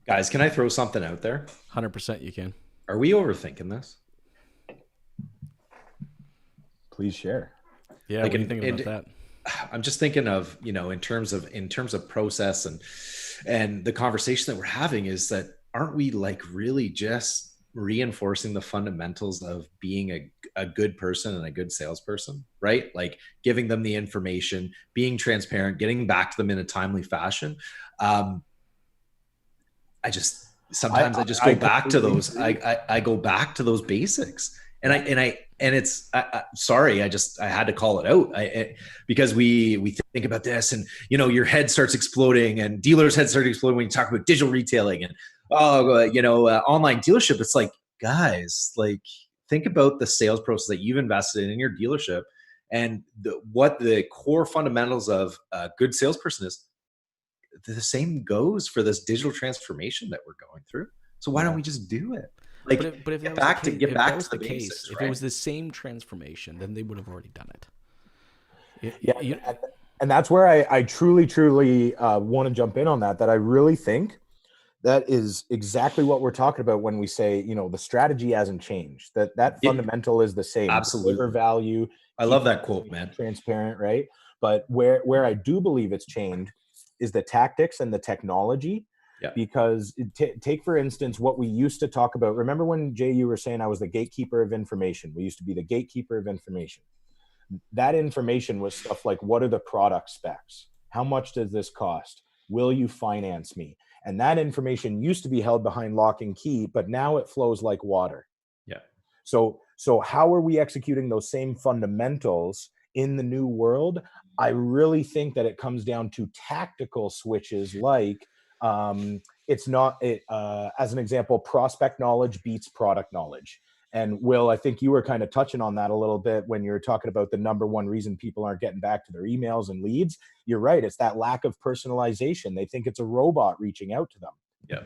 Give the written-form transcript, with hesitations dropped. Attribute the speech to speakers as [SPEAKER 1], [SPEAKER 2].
[SPEAKER 1] Guys, can I throw something out there?
[SPEAKER 2] 100% you can.
[SPEAKER 1] Are we overthinking this?
[SPEAKER 3] Please share.
[SPEAKER 2] Yeah,
[SPEAKER 1] Like,
[SPEAKER 2] what are you thinking about that?
[SPEAKER 1] I'm just thinking of, in terms of process and the conversation that we're having is that aren't we like really just reinforcing the fundamentals of being a good person and a good salesperson, right? Like giving them the information, being transparent, getting back to them in a timely fashion. Um, I just sometimes I just
[SPEAKER 3] I
[SPEAKER 1] go back to
[SPEAKER 3] completely
[SPEAKER 1] those.
[SPEAKER 3] agree.
[SPEAKER 1] I go back to those basics, and I
[SPEAKER 3] Yeah.
[SPEAKER 1] and I and it's sorry. I had to call it out because we think about this, and your head starts exploding, and dealers' heads start exploding when you talk about digital retailing and online dealership. It's like, guys, like, think about the sales process that you've invested in your dealership, and what the core fundamentals of a good salesperson is. The same goes for this digital transformation that we're going through. So why don't
[SPEAKER 3] Yeah.
[SPEAKER 1] we just do it?
[SPEAKER 2] But
[SPEAKER 1] Like,
[SPEAKER 2] if that
[SPEAKER 1] get
[SPEAKER 2] was the
[SPEAKER 1] back to
[SPEAKER 2] case,
[SPEAKER 1] get back to the basics,
[SPEAKER 2] if it
[SPEAKER 1] right?
[SPEAKER 2] was the same transformation, then they would have already done it.
[SPEAKER 3] Yeah. And that's where I truly, truly want to jump in on that. That I really think that is exactly what we're talking about when we say, the strategy hasn't changed. That
[SPEAKER 1] It,
[SPEAKER 3] fundamental is the same. Deliver
[SPEAKER 1] absolutely.
[SPEAKER 3] value,
[SPEAKER 1] I
[SPEAKER 3] keep
[SPEAKER 1] love
[SPEAKER 3] the
[SPEAKER 1] that quote,
[SPEAKER 3] information
[SPEAKER 1] man.
[SPEAKER 3] transparent, right? But where I do believe it's changed is the tactics and the technology.
[SPEAKER 1] Yeah.
[SPEAKER 3] Because take for instance what we used to talk about. Remember when Jay, you were saying I was the gatekeeper of information? We used to be the gatekeeper of information. That information was stuff like, what are the product specs? How much does this cost? Will you finance me? And that information used to be held behind lock and key, but now it flows like water.
[SPEAKER 1] Yeah.
[SPEAKER 3] So how are we executing those same fundamentals in the new world? I really think that it comes down to tactical switches, like it's not it, as an example, prospect knowledge beats product knowledge. And Will, I think you were kind of touching on that a little bit when you were talking about the number one reason people aren't getting back to their emails and leads. You're right. It's that lack of personalization. They think it's a robot reaching out to them.
[SPEAKER 1] Yeah.